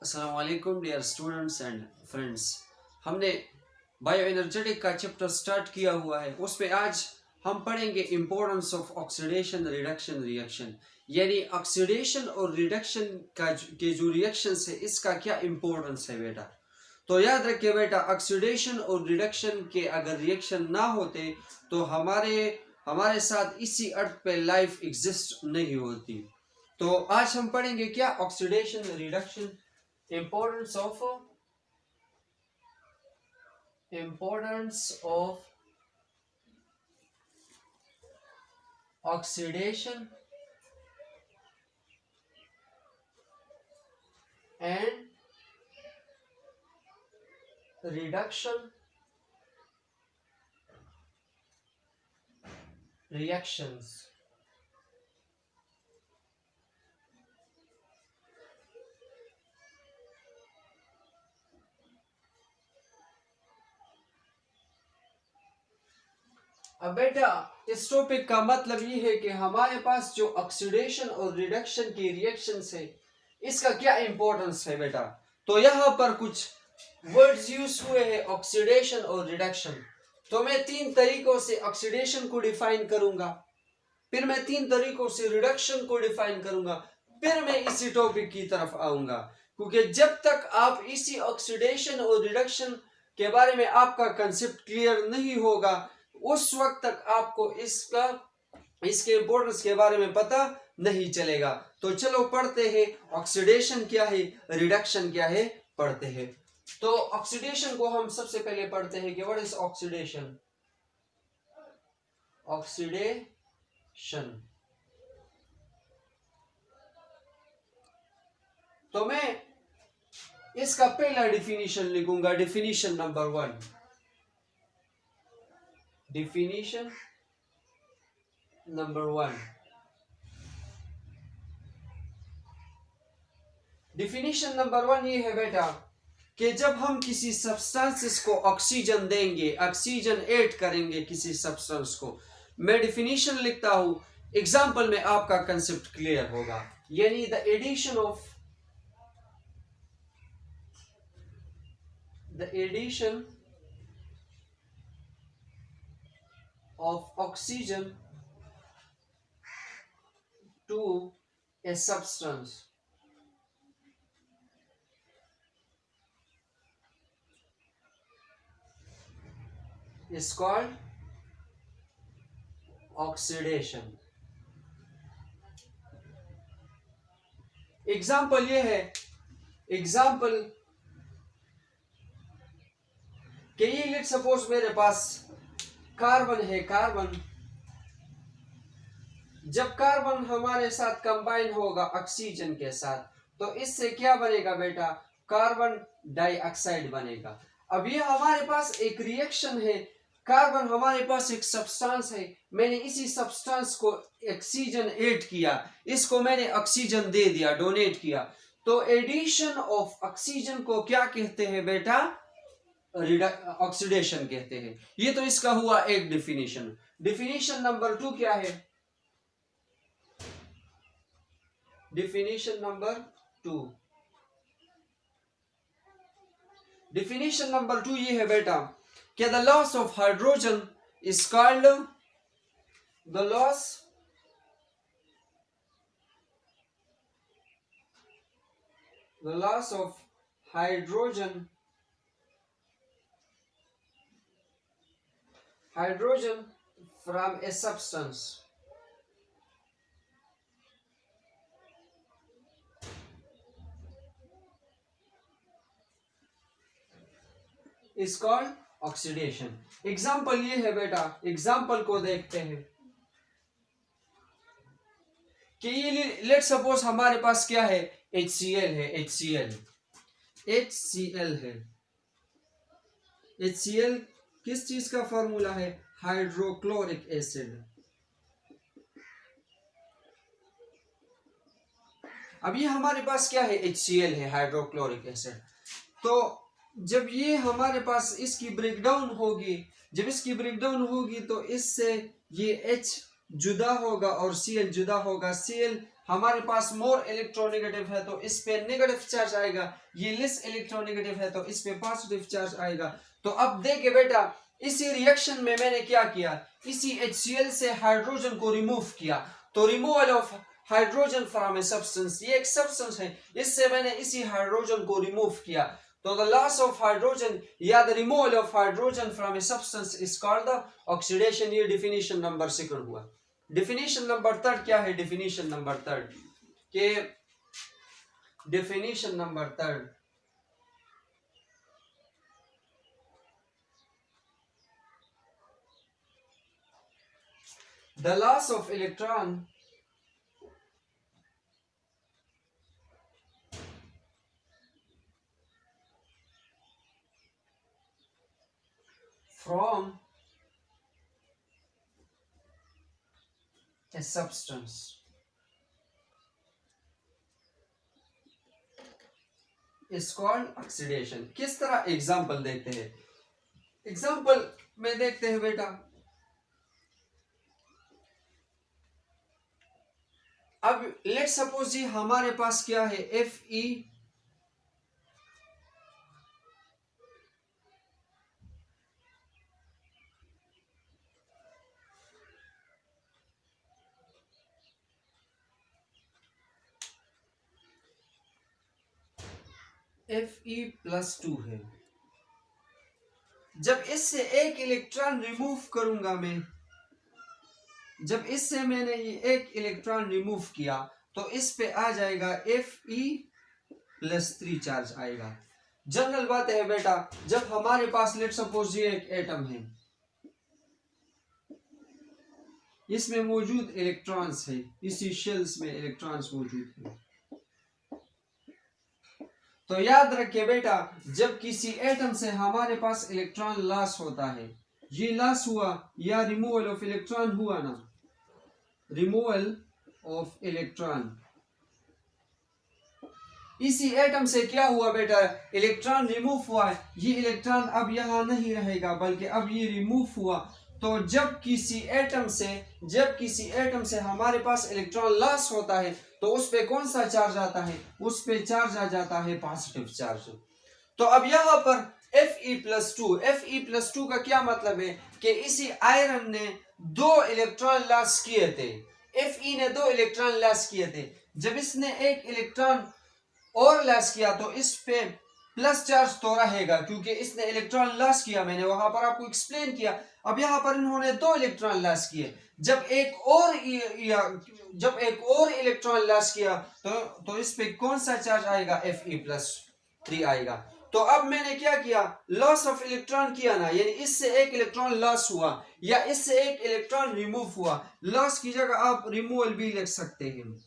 अस्सलाम वालेकुम dear students and friends. हमने बायो एनर्जेटिक का चैप्टर स्टार्ट किया हुआ है। उसमें आज हम पढ़ेंगे importance of oxidation reduction reaction, यानी ऑक्सीडेशन और रिडक्शन के जो रिएक्शंस है इसका क्या इम्पोर्टेंस है बेटा। तो याद रखिए बेटा, ऑक्सीडेशन और रिडक्शन के अगर रिएक्शन ना होते तो हमारे साथ इसी अर्थ पे लाइफ एग्जिस्ट नहीं होती। तो आज हम पढ़ेंगे क्या, oxidation reduction, importance of oxidation and reduction reactions। अब बेटा इस टॉपिक का मतलब ये है कि हमारे पास जो ऑक्सीडेशन और रिडक्शन की रिएक्शंस है इसका क्या इंपॉर्टेंस है बेटा। तो यहाँ पर कुछ वर्ड्स यूज हुए हैं, ऑक्सीडेशन और रिडक्शन। तो मैं 3 तरीकों से ऑक्सीडेशन को डिफाइन करूंगा, फिर मैं 3 तरीकों से रिडक्शन को डिफाइन करूंगा, फिर मैं इसी टॉपिक की तरफ आऊंगा। क्योंकि जब तक आप इसी ऑक्सीडेशन और रिडक्शन के बारे में आपका कंसेप्ट क्लियर नहीं होगा उस वक्त तक आपको इसके इंपोर्टेंस के बारे में पता नहीं चलेगा। तो चलो पढ़ते हैं, ऑक्सीडेशन क्या है, रिडक्शन क्या है, पढ़ते हैं। तो ऑक्सीडेशन को हम सबसे पहले पढ़ते हैं कि व्हाट इज ऑक्सीडेशन। ऑक्सीडेशन, तो मैं इसका पहला डिफिनीशन लिखूंगा, definition number 1। Definition number 1, definition number 1 ये है बेटा कि जब हम किसी सब्सटेंस को ऑक्सीजन देंगे, ऑक्सीजन ऐड करेंगे किसी सब्सटेंस को, मैं डिफिनीशन लिखता हूं, एग्जांपल में आपका कंसेप्ट क्लियर होगा। यानी the addition of oxygen to a substance is called oxidation। Example ये है, एग्जाम्पल कि ये लेट सपोज मेरे पास कार्बन है, कार्बन, जब कार्बन हमारे साथ कंबाइन होगा ऑक्सीजन के साथ तो इससे क्या बनेगा बेटा, कार्बन डाइऑक्साइड बनेगा। अब ये हमारे पास एक रिएक्शन है, कार्बन हमारे पास एक सब्सटेंस है, मैंने इसी सब्सटेंस को ऑक्सीजन ऐड किया, इसको मैंने ऑक्सीजन दे दिया, डोनेट किया। तो एडिशन ऑफ ऑक्सीजन को क्या कहते हैं बेटा, ऑक्सीडेशन कहते हैं। ये तो इसका हुआ एक डिफिनीशन। डिफिनीशन नंबर 2 क्या है, डिफिनीशन नंबर 2, डिफिनीशन नंबर 2 ये है बेटा कि the loss of hydrogen is called, the loss of hydrogen from a substance is called oxidation। Example ये है बेटा, एग्जाम्पल को देखते हैं कि ये लेट सपोज हमारे पास क्या है, HCl है, HCl है। HCl किस चीज का फॉर्मूला है, हाइड्रोक्लोरिक एसिड। अब ये हमारे पास क्या है, HCl है, हाइड्रोक्लोरिक एसिड। तो जब ये हमारे पास इसकी ब्रेकडाउन होगी, जब इसकी ब्रेकडाउन होगी तो इससे ये H जुदा होगा और Cl जुदा होगा। Cl हमारे पास मोर इलेक्ट्रोनेगेटिव है तो इस पे नेगेटिव चार्ज आएगा, ये लेस इलेक्ट्रोनेगेटिव है तो इस पे पॉजिटिव चार्ज आएगा। तो अब देखिए बेटा, इसी रिएक्शन में मैंने क्या किया, इसी HCl से हाइड्रोजन को रिमूव किया। तो removal of hydrogen from a substance, ये एक सब्सटेंस है, इससे मैंने इसी हाइड्रोजन को रिमूव किया। तो द लॉस ऑफ हाइड्रोजन या the removal of hydrogen from a substance is called the oxidation. ये डिफिनीशन नंबर 2 हुआ। डिफिनीशन नंबर 3 क्या है? डिफिनीशन नंबर 3 के definition number 3 the loss of electron from a substance is called oxidation। किस तरह example देखते हैं, एग्जाम्पल में देखते हैं बेटा, अब लेट सपोज जी हमारे पास क्या है, Fe Fe+2 है। जब इससे एक इलेक्ट्रॉन रिमूव करूंगा मैं, जब इससे मैंने ये एक इलेक्ट्रॉन रिमूव किया तो इस पे आ जाएगा Fe+3 चार्ज आएगा। जनरल बात है बेटा, जब हमारे पास लेट सपोज ये एक एटम है, इसमें मौजूद इलेक्ट्रॉन्स है, इसी शेल्स में इलेक्ट्रॉन्स मौजूद है। तो याद रखिए बेटा, जब किसी एटम से हमारे पास इलेक्ट्रॉन लॉस होता है, ये लॉस हुआ या रिमूवल ऑफ इलेक्ट्रॉन हुआ ना, रिमूवल ऑफ इलेक्ट्रॉन, इसी एटम से क्या हुआ बेटा, इलेक्ट्रॉन रिमूव हुआ है। ये इलेक्ट्रॉन अब यहां नहीं रहेगा बल्कि अब ये रिमूव हुआ। तो जब किसी एटम से हमारे पास इलेक्ट्रॉन लॉस होता है तो उस पे कौन सा चार्ज आता है, उस पे चार्ज आ जाता है पॉजिटिव चार्ज। तो अब यहां पर Fe+2 का क्या मतलब है कि इसी आयरन ने 2 इलेक्ट्रॉन लॉस किए थे, Fe ने 2 इलेक्ट्रॉन लॉस किए थे। जब इसने एक इलेक्ट्रॉन और लॉस किया तो इस पे प्लस चार्ज तो रहेगा क्योंकि इसने इलेक्ट्रॉन लॉस किया, मैंने वहां पर आपको एक्सप्लेन किया। अब यहां पर इन्होंने 2 इलेक्ट्रॉन लॉस किए, जब एक और इलेक्ट्रॉन लॉस किया तो इस पे कौन सा चार्ज आएगा, Fe+3 आएगा। तो अब मैंने क्या किया, लॉस ऑफ इलेक्ट्रॉन किया ना, यानी इससे एक इलेक्ट्रॉन लॉस हुआ या इससे एक इलेक्ट्रॉन रिमूव हुआ। लॉस की जगह आप रिमूवल भी लिख सकते हैं।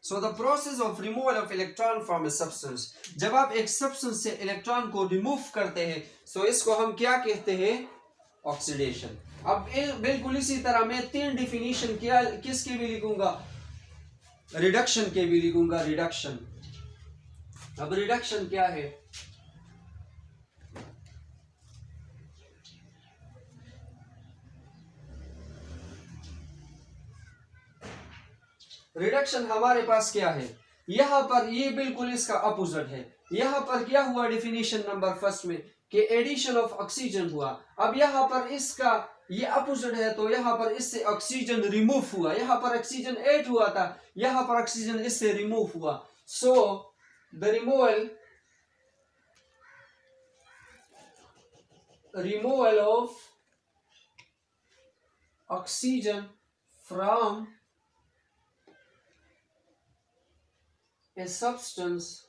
So the process of removal of electron from a substance, जब आप एक सब्सटेंस से इलेक्ट्रॉन को रिमूव करते हैं तो इसको हम क्या कहते हैं, ऑक्सीडेशन। अब बिल्कुल इसी तरह मैं 3 डिफिनीशन किसके भी लिखूंगा, रिडक्शन के भी लिखूंगा, रिडक्शन। अब रिडक्शन क्या है, रिडक्शन हमारे पास क्या है, यहां पर ये बिल्कुल इसका अपोजिट है। यहां पर क्या हुआ डेफिनेशन नंबर 1 में कि एडिशन ऑफ ऑक्सीजन हुआ। अब यहां पर इसका ये अपोजिट है तो यहां पर इससे ऑक्सीजन रिमूव हुआ, यहां पर ऑक्सीजन ऐड हुआ था, यहां पर ऑक्सीजन इससे रिमूव हुआ। So the removal of oxygen from a substance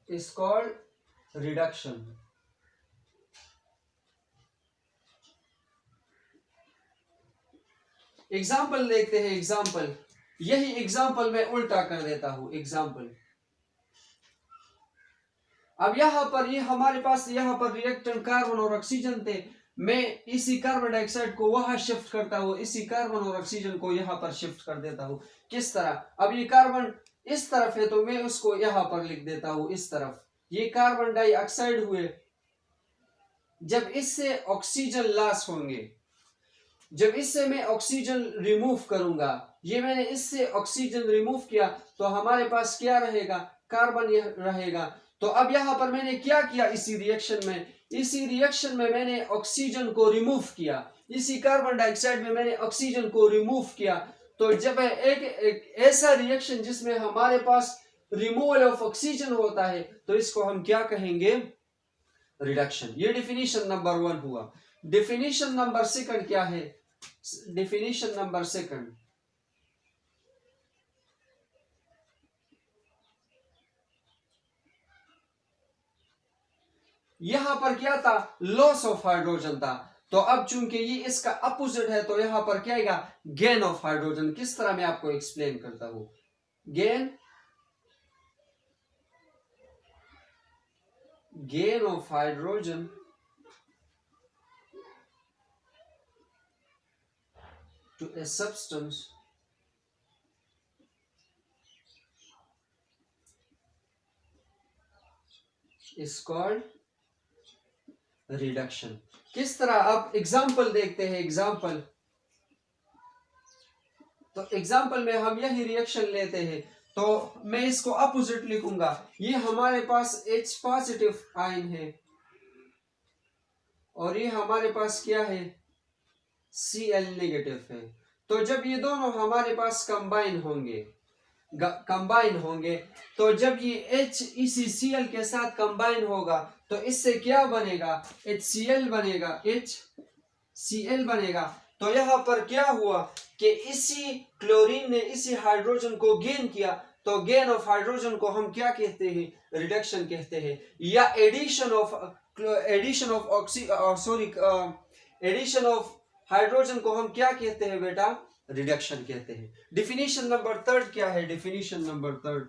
is called reduction। Example देखते हैं, एग्जाम्पल, यही एग्जाम्पल मैं उल्टा कर देता हूं। एग्जाम्पल, अब यहां पर ये हमारे पास यहां पर रिएक्टेंट कार्बन और ऑक्सीजन थे, मैं इसी कार्बन डाइऑक्साइड को वहां शिफ्ट करता हूं, इसी कार्बन और ऑक्सीजन को यहां पर शिफ्ट कर देता हूं। किस तरह, अब ये कार्बन इस तरफ है तो मैं उसको यहां पर लिख देता हूं इस तरफ, ये कार्बन डाइऑक्साइड हुए, जब इससे ऑक्सीजन लॉस होंगे, जब इससे मैं ऑक्सीजन रिमूव करूंगा, ये मैंने इससे ऑक्सीजन रिमूव किया तो हमारे पास क्या रहेगा, कार्बन रहेगा। तो अब यहां पर मैंने क्या किया, इसी रिएक्शन में मैंने ऑक्सीजन को रिमूव किया, इसी कार्बन डाइऑक्साइड में मैंने ऑक्सीजन को रिमूव किया। तो जब एक ऐसा रिएक्शन जिसमें हमारे पास रिमूवल ऑफ ऑक्सीजन होता है तो इसको हम क्या कहेंगे, रिडक्शन। ये डिफिनीशन नंबर 1 हुआ। डिफिनीशन नंबर 2 क्या है, डिफिनीशन नंबर 2, यहां पर क्या था, लॉस ऑफ हाइड्रोजन था। तो अब चूंकि ये इसका अपोजिट है तो यहां पर क्या आएगा, गेन ऑफ हाइड्रोजन। किस तरह मैं आपको एक्सप्लेन करता हूं, gain of hydrogen to a substance is called reduction। किस तरह, अब एग्जाम्पल देखते हैं। एग्जाम्पल, तो एग्जाम्पल में हम यही रिएक्शन लेते हैं तो मैं इसको अपोजिट लिखूंगा। ये हमारे पास H पॉजिटिव आयन है और ये हमारे पास क्या है, Cl नेगेटिव है। तो जब ये दोनों हमारे पास कंबाइन होंगे तो जब ये H इसी Cl के साथ कंबाइन होगा तो इससे क्या बनेगा, HCl बनेगा, HCl बनेगा। तो यहाँ पर क्या हुआ कि इसी क्लोरीन ने इसी हाइड्रोजन को गेन किया, तो गेन ऑफ हाइड्रोजन को हम क्या कहते हैं, रिडक्शन कहते हैं। या एडिशन ऑफ हाइड्रोजन को हम क्या कहते हैं बेटा, रिडक्शन कहते हैं। डिफिनीशन नंबर 3 क्या है, डिफिनीशन नंबर 3,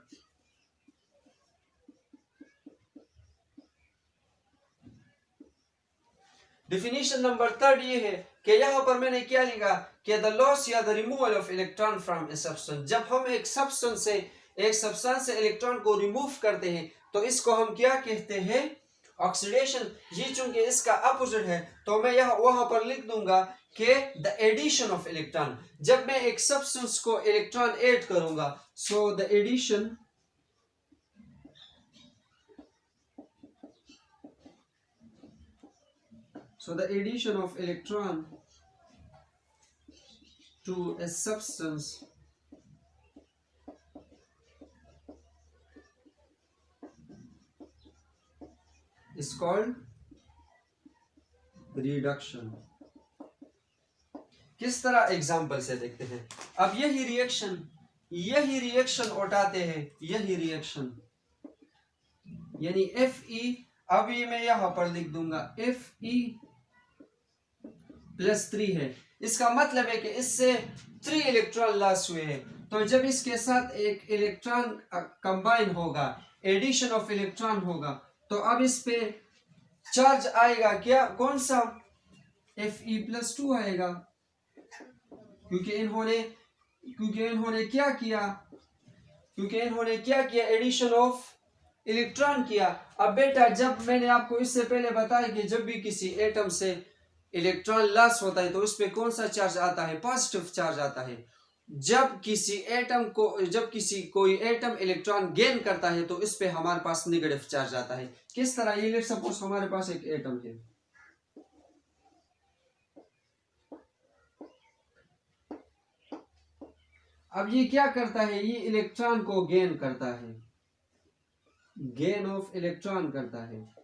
डिफिनीशन नंबर 3 ये है कि यहां पर मैंने क्या लिखा कि द लॉस या the removal of electron from a substance. जब हम एक सब्सटेंस से इलेक्ट्रॉन को रिमूव करते हैं तो इसको हम क्या कहते हैं, ऑक्सीडेशन। ये चूंकि इसका अपोजिट है तो मैं यहाँ वहां पर लिख दूंगा कि द एडिशन ऑफ इलेक्ट्रॉन। जब मैं एक सब्सटेंस को इलेक्ट्रॉन ऐड करूंगा, so the addition of electron to a substance is called reduction। किस तरह, एग्जाम्पल से देखते हैं। अब यही रिएक्शन उठाते हैं, यही रिएक्शन यानी Fe। अब ये मैं यहां पर लिख दूंगा Fe+3 है। इसका मतलब है कि इससे 3 इलेक्ट्रॉन लॉस हुए हैं। तो जब इसके साथ एक इलेक्ट्रॉन कंबाइन होगा, एडिशन ऑफ इलेक्ट्रॉन होगा, तो अब इस पे चार्ज आएगा क्या, कौन सा, Fe+2 आएगा, क्योंकि इन्होंने क्या किया, एडिशन ऑफ इलेक्ट्रॉन किया। अब बेटा जब मैंने आपको इससे पहले बताया कि जब भी किसी एटम से इलेक्ट्रॉन लॉस होता है तो उस पे कौन सा चार्ज आता है, पॉजिटिव चार्ज आता है। जब कोई एटम इलेक्ट्रॉन गेन करता है तो इस पे हमारे पास नेगेटिव चार्ज आता है। किस तरह, ये लेट्स सपोज हमारे पास एक एटम है, अब ये क्या करता है, ये इलेक्ट्रॉन को गेन करता है, गेन ऑफ इलेक्ट्रॉन करता है।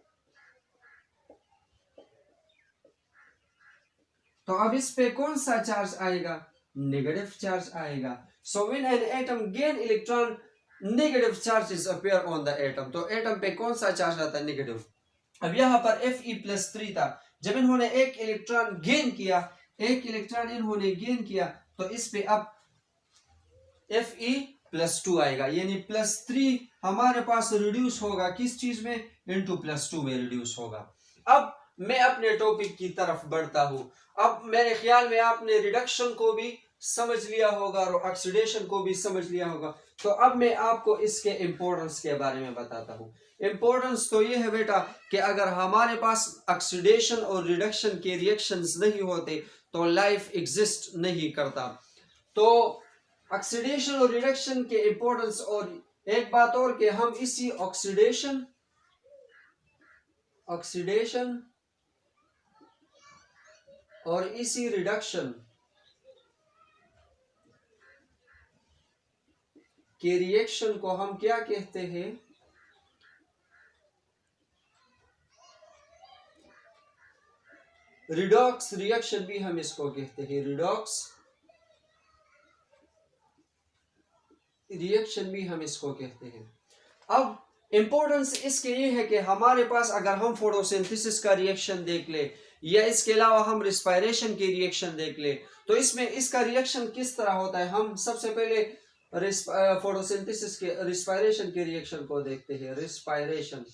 तो अब इस पे कौन सा चार्ज आएगा, नेगेटिव चार्ज आएगा। So when an atom gain electron, negative charges appear on the atom. तो एटम पे कौन सा चार्ज आता है, नेगेटिव। अब यहाँ पर Fe+3 था, जब इन्होंने एक इलेक्ट्रॉन गेन किया तो इस पे अब Fe+2 आएगा, यानी +3 हमारे पास रिड्यूस होगा, किस चीज में, इनटू +2 में रिड्यूस होगा। अब मैं अपने टॉपिक की तरफ बढ़ता हूं। अब मेरे ख्याल में आपने रिडक्शन को भी समझ लिया होगा और ऑक्सीडेशन को भी समझ लिया होगा। तो अब मैं आपको इसके इम्पोर्टेंस के बारे में बताता हूँ। इम्पोर्टेंस तो ये है बेटा कि अगर हमारे पास ऑक्सीडेशन और रिडक्शन के रिएक्शंस नहीं होते तो लाइफ एग्जिस्ट नहीं करता। तो ऑक्सीडेशन और रिडक्शन के इम्पोर्टेंस, और एक बात और कि हम इसी ऑक्सीडेशन और इसी रिडक्शन के रिएक्शन को हम क्या कहते हैं? रिडॉक्स रिएक्शन भी हम इसको कहते हैं, रिडॉक्स रिएक्शन भी हम इसको कहते हैं। अब इंपॉर्टेंस इसके ये है कि हमारे पास अगर हम फोटोसिंथेसिस का रिएक्शन देख ले या इसके अलावा हम रिस्पायरेशन की रिएक्शन देख ले, तो इसमें इसका रिएक्शन किस तरह होता है। हम सबसे पहले फोटोसिंथेसिस के रिस्पायरेशन के रिएक्शन को देखते हैं। रिस्पायरेशन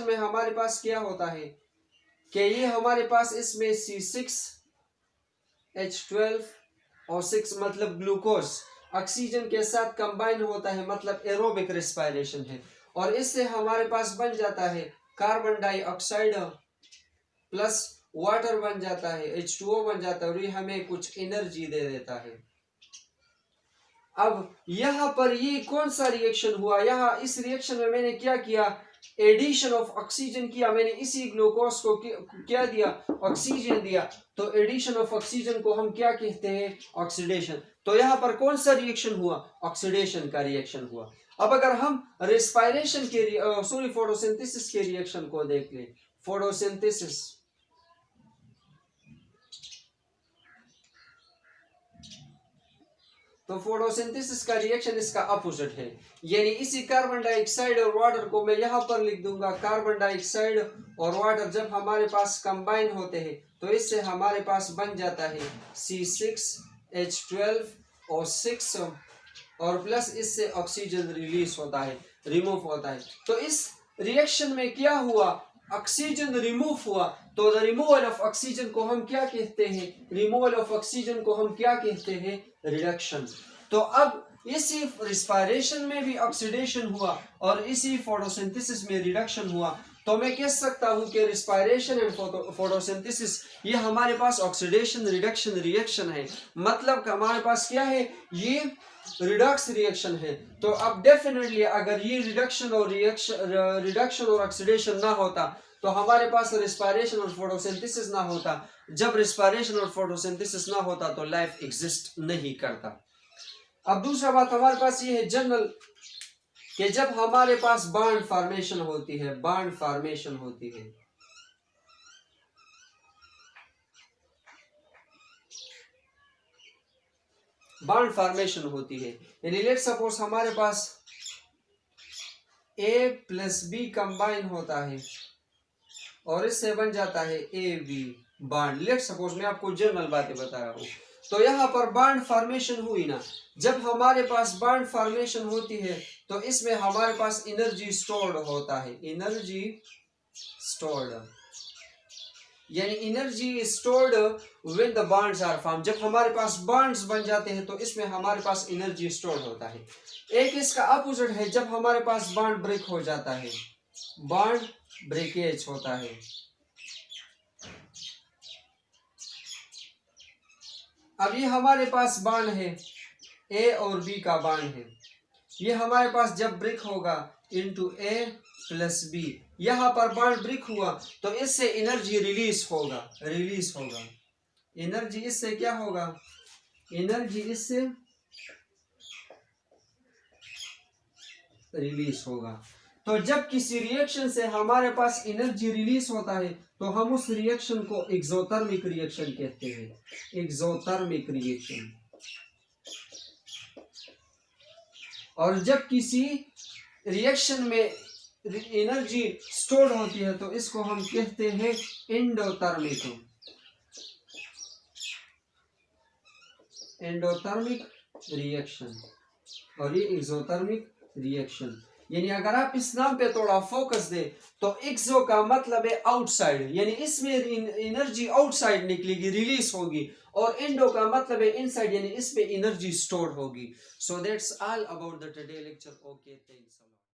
में हमारे पास क्या होता है कि ये हमारे पास इसमें C6H12 और 6 मतलब ग्लूकोज ऑक्सीजन के साथ कंबाइन होता है, मतलब एरोबिक रिस्पायरेशन है। और इससे हमारे पास बन जाता है कार्बन डाइऑक्साइड प्लस वाटर बन जाता है, H2O बन जाता है, और ये हमें कुछ एनर्जी दे देता है। अब यहां पर ये कौन सा रिएक्शन हुआ? यहाँ इस रिएक्शन में मैंने क्या किया? एडिशन ऑफ ऑक्सीजन किया। मैंने इसी ग्लूकोज को क्या दिया? ऑक्सीजन दिया। तो एडिशन ऑफ ऑक्सीजन को हम क्या कहते हैं? ऑक्सीडेशन। तो यहाँ पर कौन सा रिएक्शन हुआ? ऑक्सीडेशन का रिएक्शन हुआ। अब अगर हम रेस्पायरेशन के फोटोसिंथेसिस के रिएक्शन को देख ले, फोटोसिंथेसिस, तो फोटोसिंथेसिस का रिएक्शन इसका अपोजिट है, यानी इसी कार्बन डाइऑक्साइड और वाटर को मैं यहां पर लिख दूंगा। कार्बन डाइऑक्साइड और वाटर जब हमारे पास कंबाइन होते हैं तो इससे हमारे पास बन जाता है C6H12 और 6, और प्लस इससे ऑक्सीजन रिलीज होता है, रिमूव होता है। तो इस रिएक्शन में क्या हुआ? ऑक्सीजन रिमूव हुआ। तो द रिमूवल ऑफ ऑक्सीजन को हम क्या कहते हैं? रिमूवल ऑफ ऑक्सीजन को हम क्या कहते हैं? रिडक्शन। तो अब इसी रिस्पायरेशन में भी ऑक्सीडेशन हुआ और इसी फोटोसिंथेसिस में रिडक्शन हुआ। तो मैं कह सकता हूं कि रिस्पायरेशन एंड फोटोसिंथेसिस ये हमारे पास ऑक्सीडेशन रिडक्शन रिएक्शन है। मतलब हमारे पास क्या है? ये रिडक्स रिएक्शन है। तो अब डेफिनेटली अगर ये रिडक्शन और ऑक्सीडेशन ना होता तो हमारे पास रिस्पायरेशन और फोटोसिंथेसिस ना होता। जब रिस्पायरेशन और फोटोसिंथेसिस ना होता तो लाइफ एग्जिस्ट नहीं करता। अब दूसरा बात हमारे पास ये है जनरल कि जब हमारे पास बॉन्ड फॉर्मेशन होती है, बॉन्ड फॉर्मेशन होती है, बॉन्ड फॉर्मेशन होती है, यानी लेट सपोज हमारे पास A प्लस B कंबाइन होता है और इससे बन जाता है AB बॉन्ड। लेट सपोज मैं आपको जनरल बातें बता रहा हूं। तो यहाँ पर बॉन्ड फॉर्मेशन हुई ना, जब हमारे पास बॉन्ड फॉर्मेशन होती है तो इसमें हमारे पास एनर्जी स्टोर्ड होता है, एनर्जी स्टोर्ड, यानी energy stored when the bonds are form. जब हमारे पास बॉन्ड्स बन जाते हैं तो इसमें हमारे पास एनर्जी स्टोर्ड होता है। एक इसका अपोजिट है, जब हमारे पास बॉन्ड ब्रेक हो जाता है, बॉन्ड ब्रेकेज होता है। अब ये हमारे पास बॉन्ड है, A और B का बॉन्ड है, ये हमारे पास जब ब्रेक होगा इनटू A प्लस B, यहां पर बॉन्ड ब्रेक हुआ तो इससे एनर्जी रिलीज होगा, एनर्जी इससे क्या होगा? एनर्जी इससे रिलीज होगा। तो जब किसी रिएक्शन से हमारे पास एनर्जी रिलीज होता है तो हम उस रिएक्शन को एक्सोथर्मिक रिएक्शन कहते हैं, एक्सोथर्मिक रिएक्शन। और जब किसी रिएक्शन में एनर्जी स्टोर होती है तो इसको हम कहते हैं एंडोथर्मिक, एंडोथर्मिक रिएक्शन, और ये एक्सोथर्मिक रिएक्शन। यानी अगर आप इस नाम पे थोड़ा फोकस दे तो एक्सो का मतलब है आउटसाइड, यानी इसमें एनर्जी आउटसाइड निकलेगी, रिलीज होगी, और इंडो का मतलब है इनसाइड, यानी इसमें एनर्जी स्टोर होगी. So that's all about the today lecture. Okay, thanks.